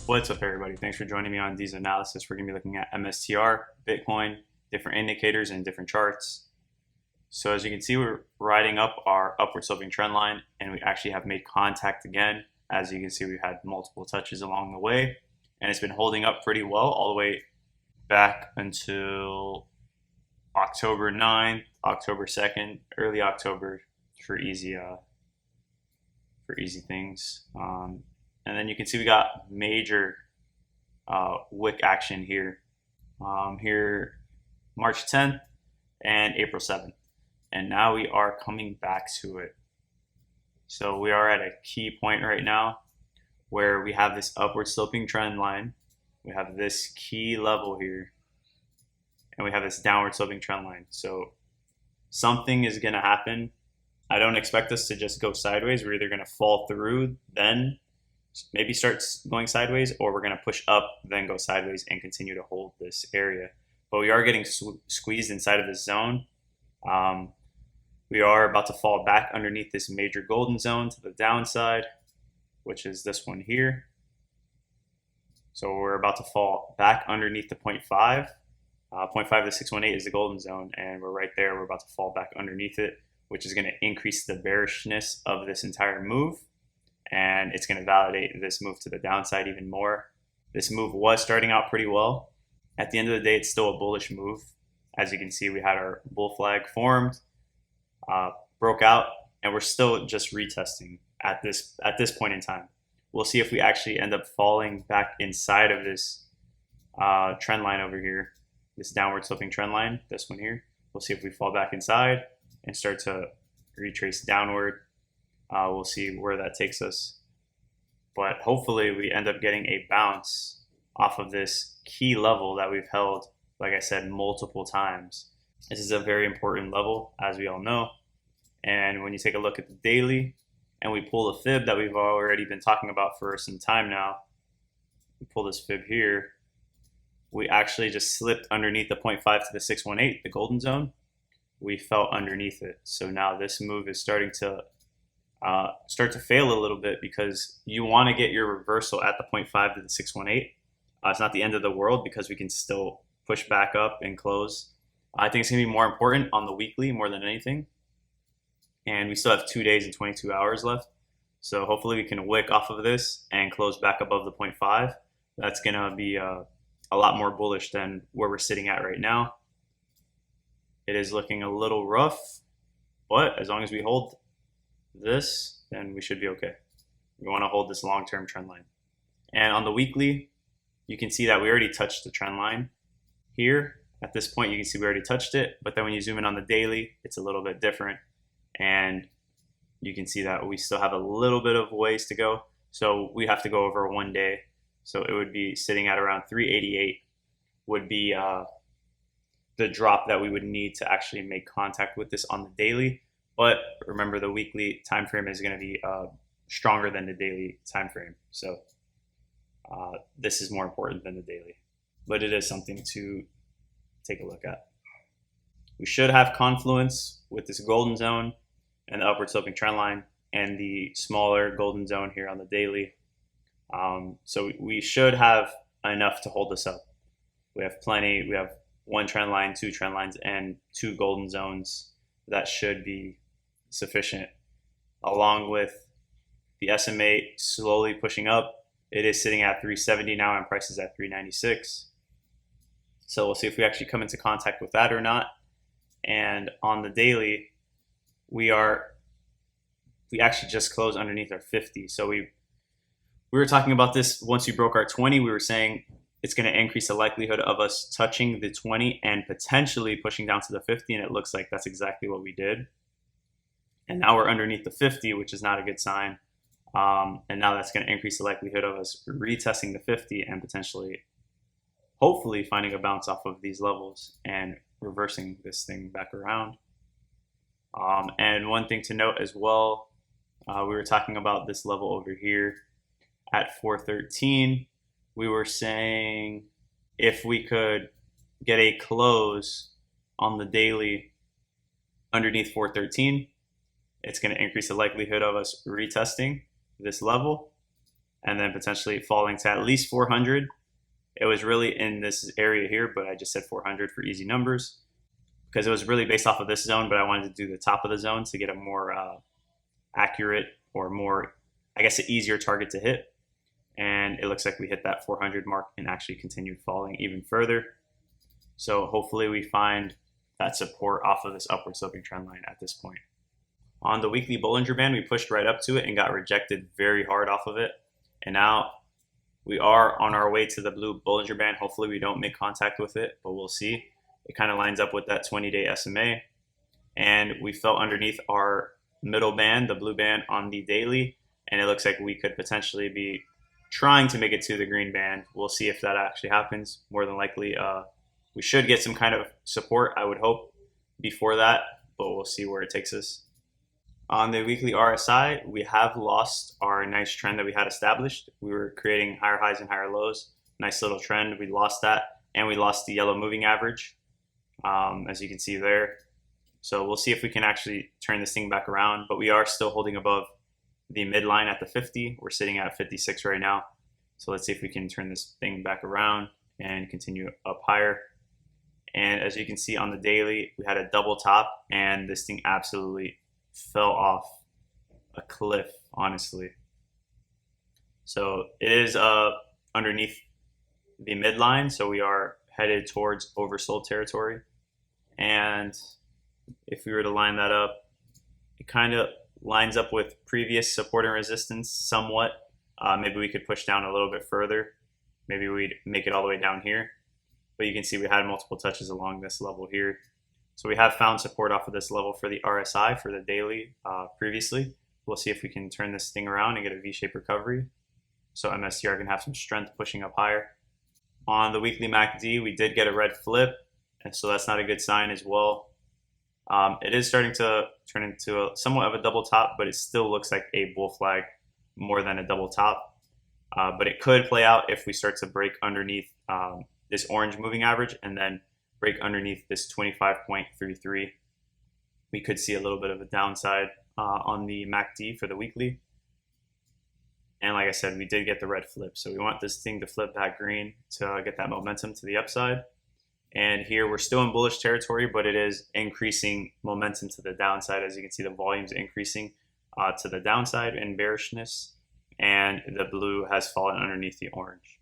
What's up, everybody? Thanks for joining me on these analysis. We're going to be looking at MSTR, Bitcoin, different indicators, and different charts. So as you can see, we're riding up our upward sloping trend line, and we actually have made contact again. As you can see, we've had multiple touches along the way, and it's been holding up pretty well all the way back until October 9th, October 2nd, early October for easy things. And then you can see we got major wick action here, here March 10th and April 7th. And now we are coming back to it. So we are at a key point right now where we have this upward sloping trend line. We have this key level here, and we have this downward sloping trend line. So something is going to happen. I don't expect us to just go sideways. We're either going to fall through, then maybe start going sideways, or we're going to push up, then go sideways and continue to hold this area. But we are getting squeezed inside of this zone. We are about to fall back underneath this major golden zone to the downside, which is this one here. So we're about to fall back underneath the 0.5. 0.5 to 618 is the golden zone, and we're right there. We're about to fall back underneath it, which is going to increase the bearishness of this entire move. And it's going to validate this move to the downside even more. This move was starting out pretty well. At the end of the day, it's still a bullish move. As you can see, we had our bull flag formed, broke out, and we're still just retesting at this point in time. We'll see if we actually end up falling back inside of this trend line over here, this downward sloping trend line, this one here. We'll see if we fall back inside and start to retrace downward. We'll see where that takes us. But hopefully we end up getting a bounce off of this key level that we've held, like I said, multiple times. This is a very important level, as we all know. And when you take a look at the daily and we pull the fib that we've already been talking about for some time now, we pull this fib here, we actually just slipped underneath the 0.5 to the 618, the golden zone. We fell underneath it. So now this move is starting to fail a little bit, because you want to get your reversal at the 0.5 to the 618. It's not the end of the world, because we can still push back up and close. I think it's going to be more important on the weekly more than anything. And we still have 2 days and 22 hours left. So hopefully we can wick off of this and close back above the 0.5. That's going to be a lot more bullish than where we're sitting at right now. It is looking a little rough, but as long as we hold this, then we should be okay. We want to hold this long-term trend line. And on the weekly, you can see that we already touched the trend line here. At this point, you can see we already touched it, but then when you zoom in on the daily, it's a little bit different. And you can see that we still have a little bit of ways to go. So we have to go over 1 day. So it would be sitting at around 388 would be the drop that we would need to actually make contact with this on the daily. But remember, the weekly time frame is going to be stronger than the daily time frame. So this is more important than the daily. But it is something to take a look at. We should have confluence with this golden zone and the upward sloping trend line and the smaller golden zone here on the daily. So we should have enough to hold this up. We have plenty. We have 1 trend line, 2 trend lines, and 2 golden zones. That should be sufficient, along with the SMA slowly pushing up. It is sitting at 370 now, and price is at 396. So we'll see if we actually come into contact with that or not. And on the daily, we actually just closed underneath our 50. So we were talking about this once we broke our 20. We were saying it's going to increase the likelihood of us touching the 20 and potentially pushing down to the 50, and it looks like that's exactly what we did. And now we're underneath the 50, which is not a good sign. And now that's going to increase the likelihood of us retesting the 50 and potentially, hopefully, finding a bounce off of these levels and reversing this thing back around. And one thing to note as well, we were talking about this level over here at 413. We were saying if we could get a close on the daily underneath 413, it's going to increase the likelihood of us retesting this level and then potentially falling to at least 400. It was really in this area here, but I just said 400 for easy numbers because it was really based off of this zone, but I wanted to do the top of the zone to get a more accurate or more, I guess, an easier target to hit. And it looks like we hit that 400 mark and actually continued falling even further. So hopefully we find that support off of this upward sloping trend line at this point. On the weekly Bollinger Band, we pushed right up to it and got rejected very hard off of it. And now we are on our way to the blue Bollinger Band. Hopefully we don't make contact with it, but we'll see. It kind of lines up with that 20-day SMA. And we fell underneath our middle band, the blue band on the daily. And it looks like we could potentially be trying to make it to the green band. We'll see if that actually happens. More than likely, we should get some kind of support, I would hope, before that, but we'll see where it takes us. On the weekly RSI, we have lost our nice trend that we had established. We were creating higher highs and higher lows. Nice little trend. We lost that, and we lost the yellow moving average, as you can see there. So we'll see if we can actually turn this thing back around, but we are still holding above the midline at the 50. We're sitting at 56 right now. So let's see if we can turn this thing back around and continue up higher. And as you can see on the daily, we had a double top, and this thing absolutely fell off a cliff, honestly. So it is underneath the midline, so we are headed towards oversold territory. And if we were to line that up, it kind of lines up with previous support and resistance somewhat. Maybe we could push down a little bit further. Maybe we'd make it all the way down here. But you can see we had multiple touches along this level here. So we have found support off of this level for the RSI for the daily previously. We'll see if we can turn this thing around and get a V-shaped recovery. So MSTR can have some strength pushing up higher. On the weekly MACD, we did get a red flip, and so that's not a good sign as well. It is starting to turn into somewhat of a double top, but it still looks like a bull flag more than a double top. But it could play out if we start to break underneath this orange moving average and then break underneath this 25.33. We could see a little bit of a downside on the MACD for the weekly. And like I said, we did get the red flip. So we want this thing to flip back green to get that momentum to the upside. And here we're still in bullish territory, but it is increasing momentum to the downside. As you can see, the volume's increasing to the downside in bearishness, and the blue has fallen underneath the orange.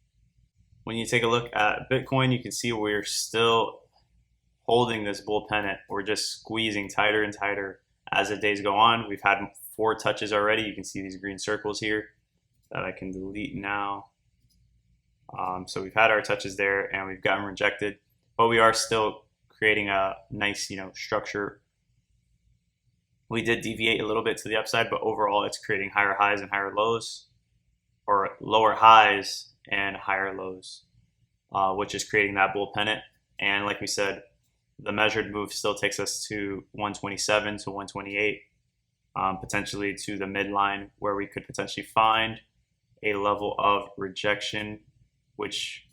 When you take a look at Bitcoin, you can see we're still holding this bull pennant. We're just squeezing tighter and tighter as the days go on. We've had 4 touches already. You can see these green circles here that I can delete now. So we've had our touches there and we've gotten rejected, but we are still creating a nice, structure. We did deviate a little bit to the upside, but overall it's creating higher highs and higher lows, or lower highs and higher lows, which is creating that bull pennant. And like we said, the measured move still takes us to 127 to 128, potentially to the midline, where we could potentially find a level of rejection, which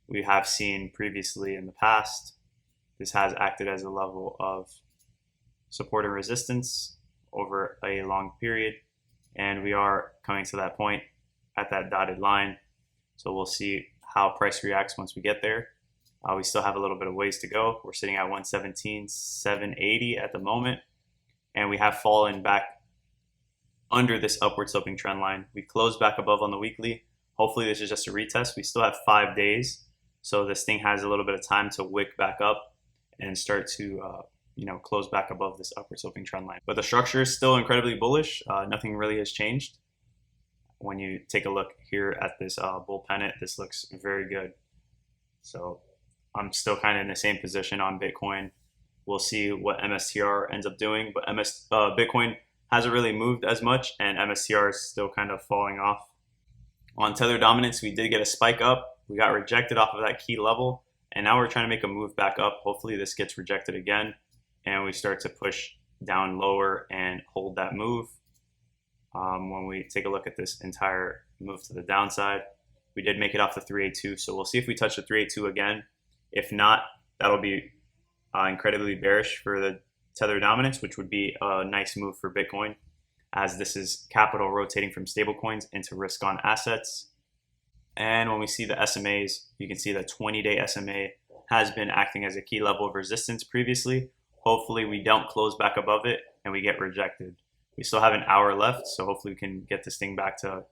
we have seen previously in the past. This has acted as a level of support and resistance over a long period, and we are coming to that point at that dotted line. So we'll see how price reacts once we get there. We still have a little bit of ways to go. We're sitting at 117,780 at the moment, and we have fallen back under this upward sloping trend line. We closed back above on the weekly. Hopefully this is just a retest. We still have 5 days, so this thing has a little bit of time to wick back up and start to close back above this upward sloping trend line. But the structure is still incredibly bullish. Nothing really has changed. When you take a look here at this bull pennant, this looks very good. So I'm still kind of in the same position on Bitcoin. We'll see what MSTR ends up doing, but Bitcoin hasn't really moved as much, and MSTR is still kind of falling off. On tether dominance, we did get a spike up. We got rejected off of that key level, and now we're trying to make a move back up. Hopefully this gets rejected again, and we start to push down lower and hold that move. When we take a look at this entire move to the downside, we did make it off the 382, so we'll see if we touch the 382 again. If not, that'll be incredibly bearish for the tether dominance, which would be a nice move for Bitcoin. as this is capital rotating from stablecoins into risk-on assets. And when we see the SMAs, you can see the 20-day SMA has been acting as a key level of resistance previously. Hopefully we don't close back above it and we get rejected. We still have an hour left, so hopefully we can get this thing back to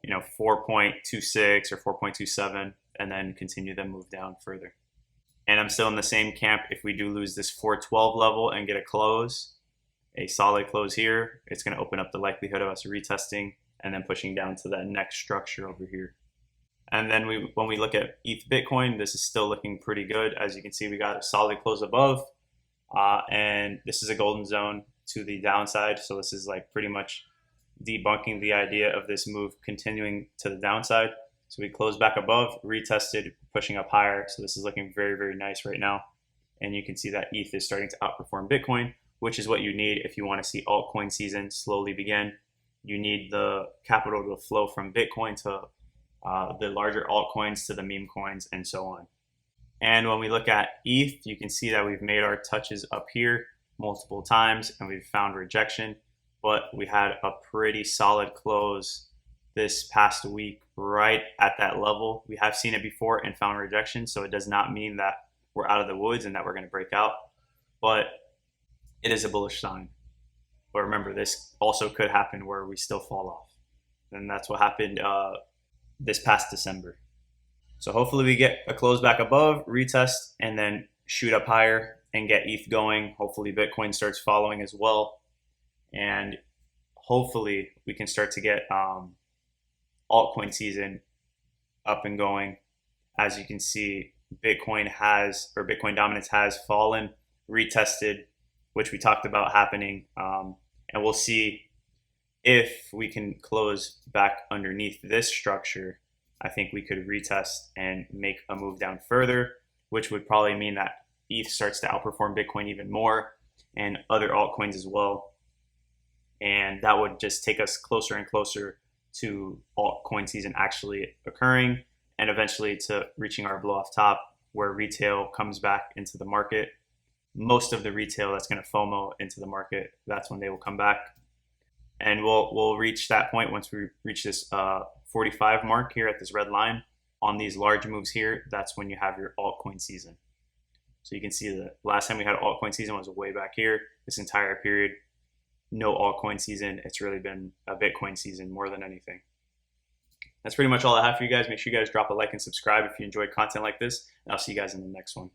4.26 or 4.27 and then continue to move down further. And I'm still in the same camp. If we do lose this 412 level and get a solid close here, it's going to open up the likelihood of us retesting and then pushing down to that next structure over here. And then when we look at ETH Bitcoin, this is still looking pretty good. As you can see, we got a solid close above, and this is a golden zone to the downside. So this is like pretty much debunking the idea of this move continuing to the downside. So we closed back above, retested, pushing up higher. So this is looking very, very nice right now. And you can see that ETH is starting to outperform Bitcoin, which is what you need if you want to see altcoin season slowly begin. You need the capital to flow from Bitcoin to the larger altcoins, to the meme coins, and so on. And when we look at ETH, you can see that we've made our touches up here multiple times and we've found rejection, but we had a pretty solid close this past week right at that level. We have seen it before and found rejection, so it does not mean that we're out of the woods and that we're going to break out, but it is a bullish sign. But remember, this also could happen where we still fall off, and that's what happened this past December. So hopefully we get a close back above, retest, and then shoot up higher and get ETH going. Hopefully Bitcoin starts following as well, and hopefully we can start to get altcoin season up and going. As you can see, Bitcoin dominance has fallen, retested, which we talked about happening, and we'll see if we can close back underneath this structure. I think we could retest and make a move down further, which would probably mean that ETH starts to outperform Bitcoin even more and other altcoins as well. And that would just take us closer and closer to altcoin season actually occurring and eventually to reaching our blow off top where retail comes back into the market. Most of the retail that's going to FOMO into the market, that's when they will come back. And we'll reach that point once we reach this 45 mark here at this red line. On these large moves here, that's when you have your altcoin season. So you can see the last time we had altcoin season was way back here. This entire period, no altcoin season. It's really been a Bitcoin season more than anything. That's pretty much all I have for you guys. Make sure you guys drop a like and subscribe if you enjoy content like this. And I'll see you guys in the next one.